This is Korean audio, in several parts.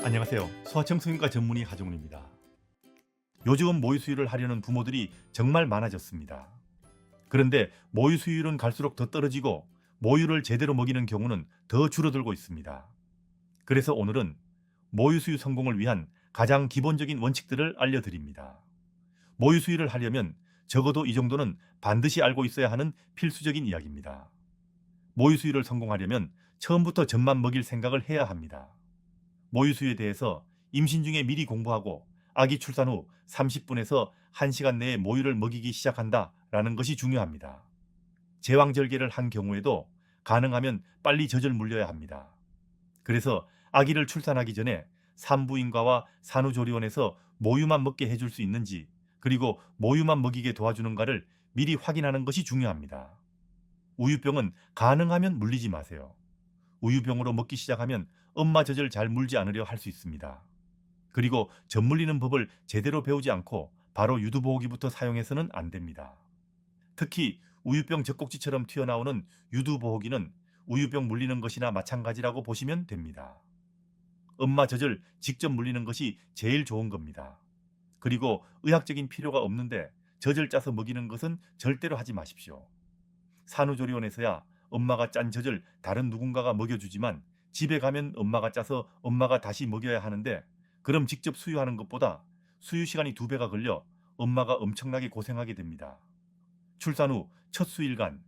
안녕하세요. 소아청소년과 전문의 하정훈입니다. 요즘은 모유 수유를 하려는 부모들이 정말 많아졌습니다. 그런데 모유 수유율은 갈수록 더 떨어지고 모유를 제대로 먹이는 경우는 더 줄어들고 있습니다. 그래서 오늘은 모유 수유 성공을 위한 가장 기본적인 원칙들을 알려드립니다. 모유 수유를 하려면 적어도 이 정도는 반드시 알고 있어야 하는 필수적인 이야기입니다. 모유 수유를 성공하려면 처음부터 젖만 먹일 생각을 해야 합니다. 모유 수유에 대해서 임신 중에 미리 공부하고 아기 출산 후 30분에서 1시간 내에 모유를 먹이기 시작한다라는 것이 중요합니다. 제왕절개를 한 경우에도 가능하면 빨리 젖을 물려야 합니다. 그래서 아기를 출산하기 전에 산부인과와 산후조리원에서 모유만 먹게 해줄 수 있는지, 그리고 모유만 먹이게 도와주는가를 미리 확인하는 것이 중요합니다. 우유병은 가능하면 물리지 마세요. 우유병으로 먹기 시작하면 엄마 젖을 잘 물지 않으려 할 수 있습니다. 그리고 젖 물리는 법을 제대로 배우지 않고 바로 유두보호기부터 사용해서는 안 됩니다. 특히 우유병 젖꼭지처럼 튀어나오는 유두보호기는 우유병 물리는 것이나 마찬가지라고 보시면 됩니다. 엄마 젖을 직접 물리는 것이 제일 좋은 겁니다. 그리고 의학적인 필요가 없는데 젖을 짜서 먹이는 것은 절대로 하지 마십시오. 산후조리원에서야 엄마가 짠 젖을 다른 누군가가 먹여주지만 집에 가면 엄마가 짜서 엄마가 다시 먹여야 하는데, 그럼 직접 수유하는 것보다 수유 시간이 2배가 걸려 엄마가 엄청나게 고생하게 됩니다. 출산 후 첫 수일간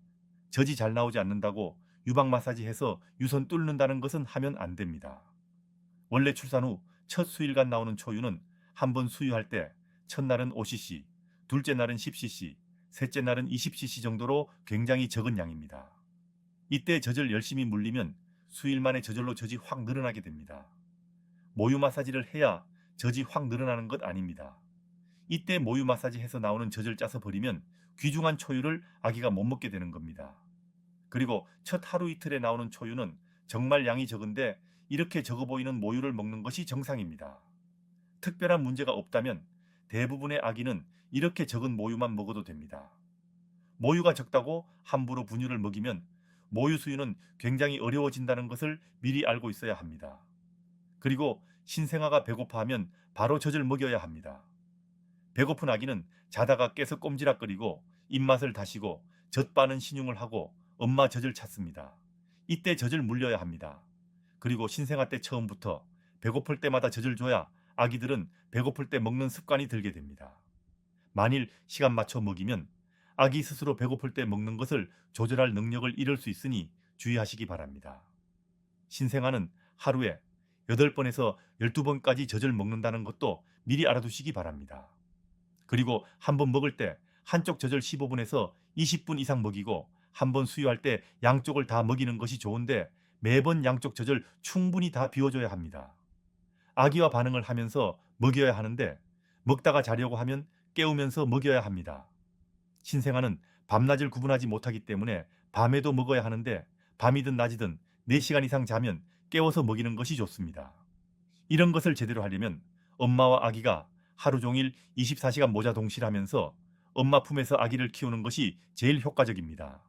젖이 잘 나오지 않는다고 유방 마사지 해서 유선 뚫는다는 것은 하면 안 됩니다. 원래 출산 후 첫 수일간 나오는 초유는 한 번 수유할 때 첫날은 5cc, 둘째 날은 10cc, 셋째 날은 20cc 정도로 굉장히 적은 양입니다. 이때 젖을 열심히 물리면 수일 만에 저절로 젖이 확 늘어나게 됩니다. 모유 마사지를 해야 젖이 확 늘어나는 것 아닙니다. 이때 모유 마사지 해서 나오는 젖을 짜서 버리면 귀중한 초유를 아기가 못 먹게 되는 겁니다. 그리고 첫 하루 이틀에 나오는 초유는 정말 양이 적은데 이렇게 적어 보이는 모유를 먹는 것이 정상입니다. 특별한 문제가 없다면 대부분의 아기는 이렇게 적은 모유만 먹어도 됩니다. 모유가 적다고 함부로 분유를 먹이면 모유 수유는 굉장히 어려워진다는 것을 미리 알고 있어야 합니다. 그리고 신생아가 배고파하면 바로 젖을 먹여야 합니다. 배고픈 아기는 자다가 깨서 꼼지락거리고 입맛을 다시고 젖 빠는 신용을 하고 엄마 젖을 찾습니다. 이때 젖을 물려야 합니다. 그리고 신생아 때 처음부터 배고플 때마다 젖을 줘야 아기들은 배고플 때 먹는 습관이 들게 됩니다. 만일 시간 맞춰 먹이면 아기 스스로 배고플 때 먹는 것을 조절할 능력을 잃을 수 있으니 주의하시기 바랍니다. 신생아는 하루에 8번에서 12번까지 젖을 먹는다는 것도 미리 알아두시기 바랍니다. 그리고 한 번 먹을 때 한쪽 젖을 15분에서 20분 이상 먹이고 한 번 수유할 때 양쪽을 다 먹이는 것이 좋은데 매번 양쪽 젖을 충분히 다 비워줘야 합니다. 아기와 반응을 하면서 먹여야 하는데 먹다가 자려고 하면 깨우면서 먹여야 합니다. 신생아는 밤낮을 구분하지 못하기 때문에 밤에도 먹어야 하는데 밤이든 낮이든 4시간 이상 자면 깨워서 먹이는 것이 좋습니다. 이런 것을 제대로 하려면 엄마와 아기가 하루 종일 24시간 모자 동실하면서 엄마 품에서 아기를 키우는 것이 제일 효과적입니다.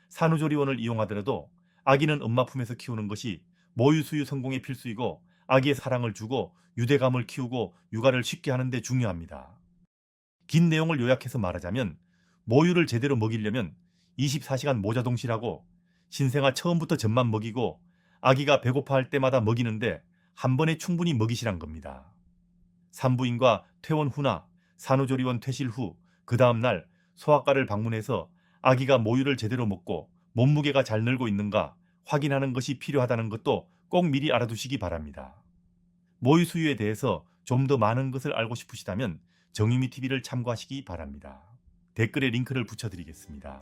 산후조리원을 이용하더라도 아기는 엄마 품에서 키우는 것이 모유 수유 성공의 필수이고 아기의 사랑을 주고 유대감을 키우고 육아를 쉽게 하는 데 중요합니다. 긴 내용을 요약해서 말하자면 모유를 제대로 먹이려면 24시간 모자 동실하고 신생아 처음부터 젖만 먹이고 아기가 배고파할 때마다 먹이는데 한 번에 충분히 먹이시란 겁니다. 산부인과 퇴원 후나 산후조리원 퇴실 후 그 다음 날 소아과를 방문해서 아기가 모유를 제대로 먹고 몸무게가 잘 늘고 있는가 확인하는 것이 필요하다는 것도 꼭 미리 알아두시기 바랍니다. 모유 수유에 대해서 좀 더 많은 것을 알고 싶으시다면 정유미 TV를 참고하시기 바랍니다. 댓글에 링크를 붙여드리겠습니다.